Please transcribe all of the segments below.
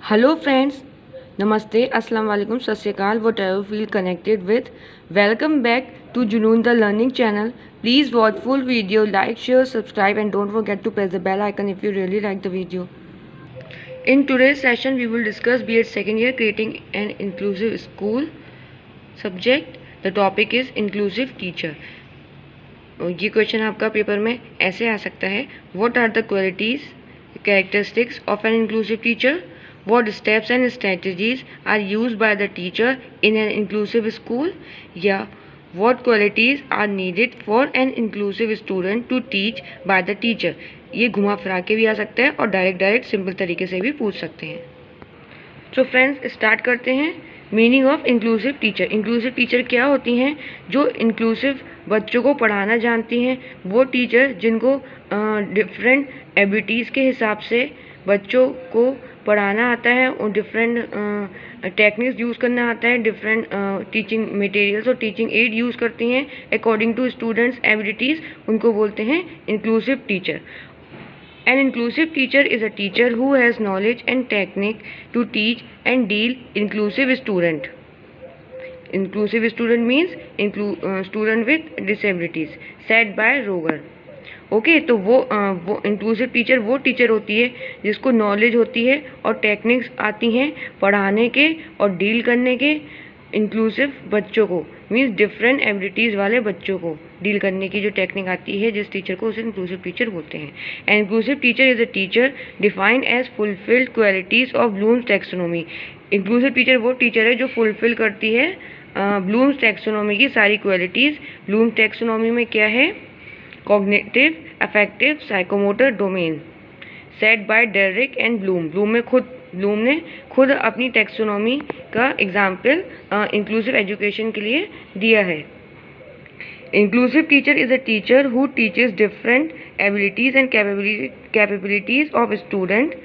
Hello friends, Namaste, Assalamu alaikum, Sat Sri Akal, whatever feel connected with. Welcome back to Junoon the Learning channel. Please watch full video, like, share, subscribe and don't forget to press the bell icon if you really like the video. In today's session, we will discuss B.Ed second year creating an inclusive school. Subject, the topic is inclusive teacher. ये question आपका paper में ऐसे आ सकता है. What are the qualities, characteristics of an inclusive teacher? What steps and strategies are used by the teacher in an inclusive school? या what qualities are needed for an inclusive student to teach by the teacher? ये घुमा फिरा के भी आ सकता है और direct simple तरीके से भी पूछ सकते हैं. तो फ्रेंड्स स्टार्ट करते हैं. Meaning of inclusive teacher. Inclusive teacher क्या होती हैं? जो इंक्लूसिव बच्चों को पढ़ाना जानती हैं. वो टीचर जिनको डिफरेंट एबिलिटीज़ के हिसाब से बच्चों को पढ़ाना आता है और डिफरेंट टेक्निक्स यूज़ करना आता है, डिफरेंट टीचिंग मटेरियल्स और टीचिंग एड यूज़ करती हैं अकॉर्डिंग टू स्टूडेंट्स एबिलिटीज़, उनको बोलते हैं inclusive teacher. An inclusive teacher is a teacher who has knowledge and technique to teach and deal inclusive student. Inclusive student means student with disabilities, said by Roger. Okay तो वो inclusive teacher वो teacher होती है जिसको knowledge होती है और techniques आती हैं पढ़ाने के और डील करने के इंक्लूसिव बच्चों को, मीन्स डिफरेंट एबिलिटीज़ वाले बच्चों को डील करने की जो टेक्निक आती है जिस टीचर को, उसे इंक्लूसिव टीचर बोलते हैं. And inclusive teacher is a teacher defined as fulfilled qualities of Bloom's taxonomy. Inclusive teacher वो टीचर है जो फुलफिल करती है ब्लूम्स टैक्सोनॉमी की सारी क्वालिटीज़. ब्लूम्स टैक्सोनॉमी में क्या है? Cognitive, affective, psychomotor domain, set by Derrick and Bloom. Bloom ने खुद अपनी टैक्सोनॉमी का एग्जाम्पल इंक्लूसिव एजुकेशन के लिए दिया है. Inclusive teacher is a teacher who teaches different abilities and capabilities of student,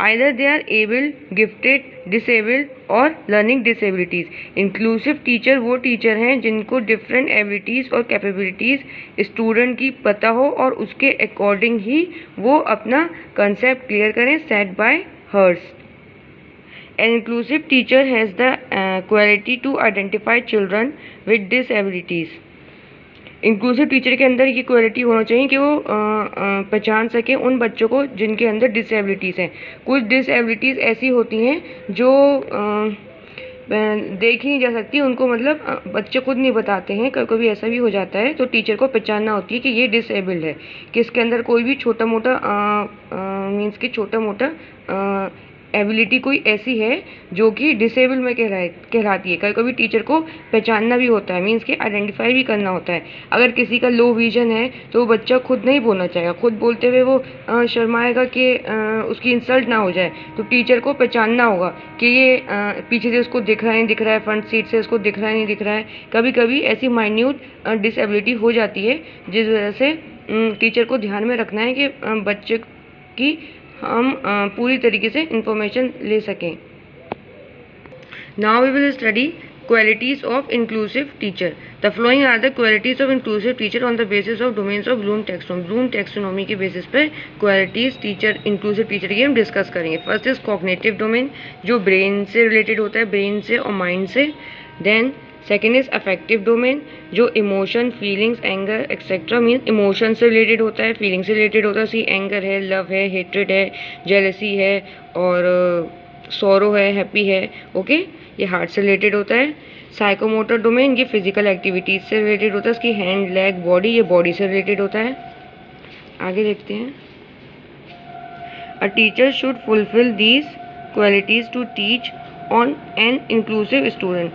either they are able, gifted, disabled और learning disabilities. Inclusive teacher वो टीचर हैं जिनको डिफरेंट एबिलिटीज़ और कैपेबिलिटीज़ स्टूडेंट की पता हो और उसके अकॉर्डिंग ही वो अपना कंसेप्ट क्लियर करें, set by hers. An inclusive teacher has the quality to identify children with disabilities. Inclusive teacher के अंदर ये क्वालिटी होना चाहिए कि वो पहचान सके उन बच्चों को जिनके अंदर डिसेबिलिटीज़ हैं. कुछ डिसेबिलिटीज़ ऐसी होती हैं जो देखी नहीं जा सकती, उनको मतलब बच्चे खुद नहीं बताते हैं. कभी कभी ऐसा भी हो जाता है, तो टीचर को पहचानना होती है कि ये डिसेबल्ड है, कि इसके अंदर कोई भी छोटा मोटा मीन्स कि छोटा मोटा एबिलिटी कोई ऐसी है जो कि डिसेबल में कहलाती है. कभी कभी टीचर को पहचानना भी होता है, मीन्स कि आइडेंटिफाई भी करना होता है. अगर किसी का लो विजन है तो वो बच्चा खुद नहीं बोलना चाहेगा, खुद बोलते हुए वो शर्माएगा कि उसकी इंसल्ट ना हो जाए. तो टीचर को पहचानना होगा कि ये पीछे से उसको दिख रहा है नहीं दिख रहा है, फ्रंट सीट से उसको दिख रहा है नहीं दिख रहा है. कभी कभी ऐसी माइन्यूट डिसेबिलिटी हो जाती है जिस वजह से टीचर को ध्यान में रखना है कि बच्चे की हम पूरी तरीके से इंफॉर्मेशन ले सकें. Now we will study qualities of inclusive teacher. The following are the qualities of inclusive teacher on the basis of domains of Bloom taxonomy. Bloom taxonomy के बेसिस पे क्वालिटीज़ टीचर इंक्लूसिव टीचर की हम discuss करेंगे. First is cognitive domain, जो brain से related होता है, brain से और माइंड से. Then second is affective domain, जो emotion, feelings, anger etcetera means emotion से रिलेटेड होता है, फीलिंग से रिलेटेड होता है. सी एंगर है, लव है, हेट्रेड है, जेलसी है और सॉरो है, हैप्पी है. ओके, ये हार्ट से रिलेटेड होता है. साइकोमोटर डोमेन, ये फिजिकल एक्टिविटीज से रिलेटेड होता है, इसकी हैंड, लेग, बॉडी, ये बॉडी से रिलेटेड होता है. आगे देखते हैं. A teacher should fulfill these qualities to teach on an inclusive student.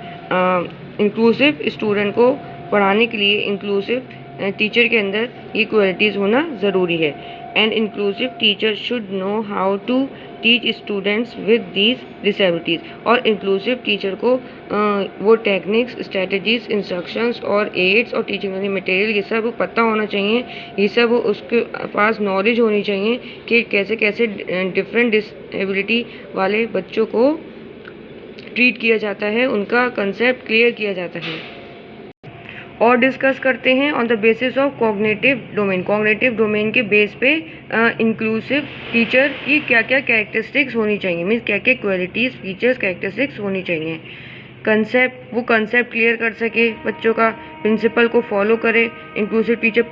Inclusive student को पढ़ाने के लिए इंक्लूसिव टीचर के अंदर ये क्वालिटीज़ होना ज़रूरी है. And inclusive teacher should know how to teach students with these disabilities. और इंक्लूसिव टीचर को वो टेक्निक्स, स्ट्रेटजीज, इंस्ट्रक्शंस और एड्स और टीचिंग मटेरियल ये सब पता होना चाहिए. ये सब उसके पास नॉलेज होनी चाहिए कि कैसे कैसे डिफरेंट डिसेबिलिटी वाले बच्चों को ट्रीट किया जाता है, उनका कंसेप्ट क्लियर किया जाता है. और डिस्कस करते हैं on the basis of cognitive domain. Cognitive domain के बेस पे इंक्लूसिव टीचर की क्या क्या कैरेक्टरिस्टिक्स होनी चाहिए, मीन्स क्या क्या क्वालिटीज़, फीचर्स, कैरेक्टरिस्टिक्स होनी चाहिए। कंसेप्ट, वो कंसेप्ट क्लियर कर सके बच्चों का, प्रिंसिपल को फॉलो करे, इंक्लूसिव टीचर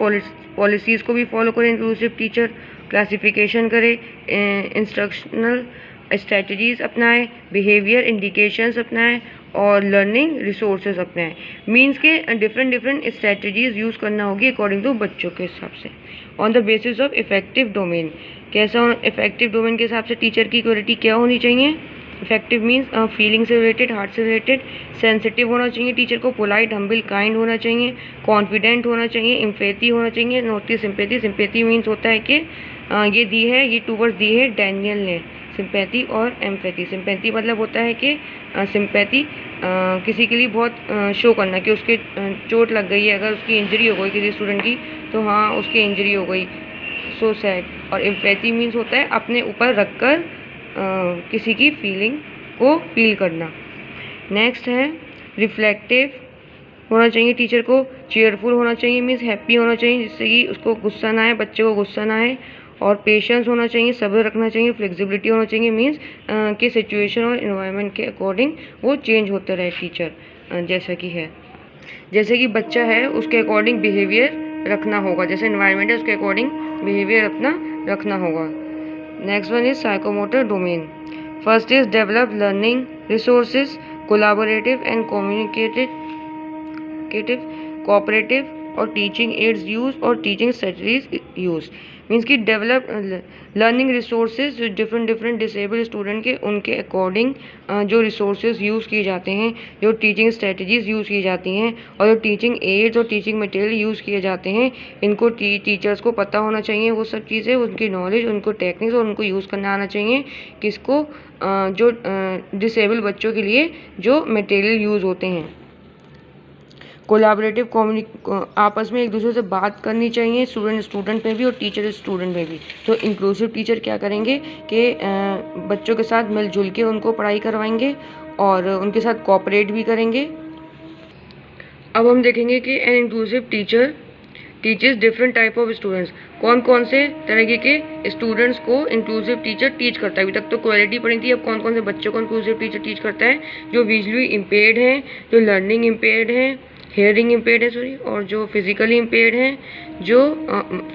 पॉलिसीज़ को भी फॉलो करे इंक्लूसिव टीचर, क्लासिफिकेशन करे, इंस्ट्रक्शनल स्ट्रेटजीज़ अपनाएं, बिहेवियर इंडिकेशंस अपनाएं और लर्निंग रिसोर्सेज अपनाएं। मीन्स के डिफरेंट स्ट्रेटजीज़ यूज़ करना होगी अकॉर्डिंग टू बच्चों के हिसाब से। On the basis of affective domain, कैसा इफेक्टिव डोमेन के हिसाब से टीचर की क्वालिटी क्या होनी चाहिए। इफेक्टिव मीन्स फीलिंग से रिलेटेड, हार्ट से रिलेटेड, सेंसिटिव होना चाहिए टीचर को, पोलाइट, हम्बल, काइंड होना चाहिए, कॉन्फिडेंट होना चाहिए, एम्पैथी होना चाहिए, नॉट सिंपैथी। सिंपैथी मीन्स होता है कि ये दी है, ये टूवर्ड्स दी है डैनियल ने, सिंपैथी और एम्पैथी। सिंपैथी मतलब होता है कि सिंपैथी किसी के लिए बहुत शो करना कि उसके चोट लग गई है, अगर उसकी इंजरी हो गई किसी स्टूडेंट की तो हाँ उसकी इंजरी हो गई, सो सैड। और एम्पैथी मीन्स होता है अपने ऊपर रखकर किसी की फीलिंग को फील करना। नेक्स्ट है रिफ्लेक्टिव होना चाहिए टीचर को, चेयरफुल होना चाहिए मीन्स हैप्पी होना चाहिए जिससे कि उसको गुस्सा ना आए, बच्चे को गुस्सा ना आए, और पेशेंस होना चाहिए, सब्र रखना चाहिए, फ्लेक्सिबिलिटी होना चाहिए मीन्स कि सिचुएशन और इन्वायरमेंट के अकॉर्डिंग वो चेंज होते रहे टीचर, जैसा कि है, जैसे कि बच्चा है उसके अकॉर्डिंग बिहेवियर रखना होगा, जैसे इन्वायरमेंट है उसके अकॉर्डिंग बिहेवियर अपना रखना होगा। Next one is psychomotor domain. First is develop learning resources, collaborative and communicative, cooperative और टीचिंग एड्स यूज और टीचिंग स्ट्रेटजीज यूज। मीन्स कि डेवलप लर्निंग रिसोर्सेज जो डिफरेंट डिसेबल्ड स्टूडेंट के उनके अकॉर्डिंग जो रिसोर्सेज यूज़ किए जाते हैं, जो टीचिंग स्ट्रेटजीज़ यूज़ की जाती हैं और जो टीचिंग एड्स और टीचिंग मटेरियल यूज़ किए जाते हैं, इनको टीचर्स को पता होना चाहिए वो सब चीज़ें, उनकी नॉलेज, उनको टेक्निक्स और उनको यूज़ करना आना चाहिए। किसको, जो डिसेबल बच्चों के लिए जो मटेरियल यूज़ होते हैं। कोलैबोरेटिव, आपस में एक दूसरे से बात करनी चाहिए, स्टूडेंट में भी और टीचर स्टूडेंट में भी। तो इंक्लूसिव टीचर क्या करेंगे कि बच्चों के साथ मिलजुल के उनको पढ़ाई करवाएंगे और उनके साथ कोऑपरेट भी करेंगे। अब हम देखेंगे कि an inclusive teacher teachers different type of students, कौन कौन से तरीके के स्टूडेंट्स को इंक्लूसिव टीचर टीच करता है। अभी तक तो क्वालिटी पढ़ी थी, अब कौन कौन से बच्चों को इंक्लूसिव टीचर टीच करता है। जो विजुअली इम्पेयर्ड हैं, जो लर्निंग इम्पेयर्ड हैं, हेयरिंग इम्पेयर्ड है सॉरी, और जो फिजिकली इम्पेयर्ड हैं। जो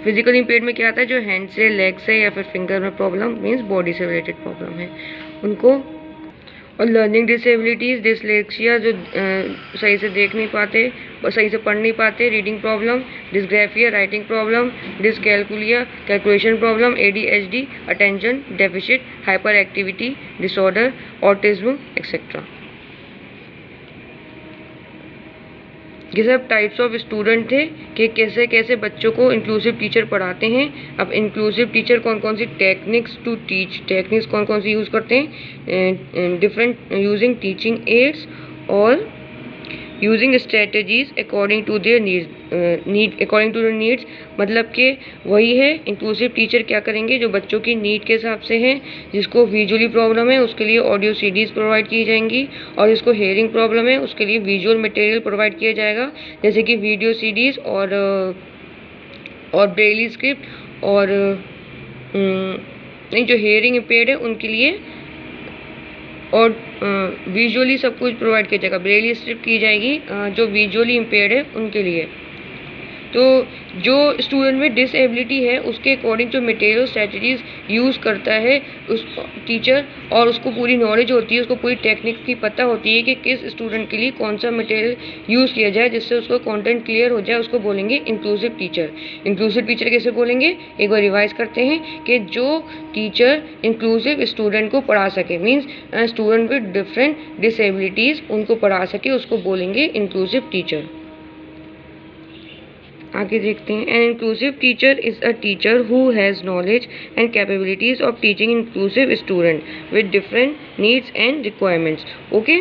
फिजिकली इम्पेयर्ड में क्या आता है, जो हैंड से, लेग से या फिर फिंगर में प्रॉब्लम मीन्स बॉडी से रिलेटेड प्रॉब्लम है उनको। और लर्निंग डिसेबिलिटीज़, डिसलेक्सिया जो सही से देख नहीं पाते और सही से पढ़ नहीं पाते, reading problem, dysgraphia writing problem, dyscalculia calculation problem, ADHD attention deficit, hyper activity disorder, autism etcetera. ये सब टाइप्स ऑफ स्टूडेंट थे कि कैसे कैसे बच्चों को इंक्लूसिव टीचर पढ़ाते हैं। अब इंक्लूसिव टीचर कौन कौन सी टेक्निक्स टू टीच, टेक्निक्स कौन कौन सी यूज़ करते हैं, डिफरेंट यूजिंग टीचिंग एड्स और using strategies according to their needs. मतलब कि वही है, इंक्लूसिव टीचर क्या करेंगे, जो बच्चों की नीड के हिसाब से है, जिसको विजुअली प्रॉब्लम है उसके लिए ऑडियो सीडीज़ प्रोवाइड की जाएंगी, और जिसको हेयरिंग प्रॉब्लम है उसके लिए विजुअल मटेरियल प्रोवाइड किया जाएगा, जैसे कि वीडियो सीडीज़ और ब्रेली स्क्रिप्ट, और नहीं जो हेयरिंग इम्पेयर्ड है उनके लिए और विजुअली सब कुछ प्रोवाइड किया जाएगा, ब्रेली स्क्रिप्ट की जाएगी जो विजुअली इम्पेयर्ड है उनके लिए। तो जो स्टूडेंट में डिसेबिलिटी है उसके अकॉर्डिंग जो मटेरियल स्ट्रेटजीज यूज़ करता है उस टीचर, और उसको पूरी नॉलेज होती है, उसको पूरी टेक्निक की पता होती है कि किस स्टूडेंट के लिए कौन सा मटेरियल यूज़ किया जाए जिससे उसको कंटेंट क्लियर हो जाए, उसको बोलेंगे इंक्लूसिव टीचर। इंक्लूसिव टीचर कैसे बोलेंगे, एक बार रिवाइज करते हैं कि जो टीचर इंक्लूसिव स्टूडेंट को पढ़ा सके, means student with different disabilities उनको पढ़ा सके, उसको बोलेंगे इंक्लूसिव टीचर। आगे देखते हैं। An inclusive teacher is a teacher who has knowledge and capabilities of teaching inclusive student with different needs and requirements. Okay,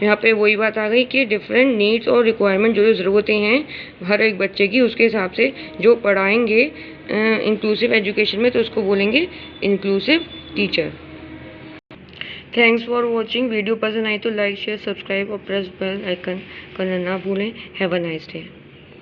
यहाँ पे वही बात आ गई कि डिफरेंट नीड्स और रिक्वायरमेंट जो ज़रूरतें हैं हर एक बच्चे की, उसके हिसाब से जो पढ़ाएंगे इंक्लूसिव एजुकेशन में तो उसको बोलेंगे inclusive teacher. Thanks for watching. Video पसंद आई तो लाइक शेयर सब्सक्राइब और प्रेस बेल आइकन करना ना भूलें। Have a nice day.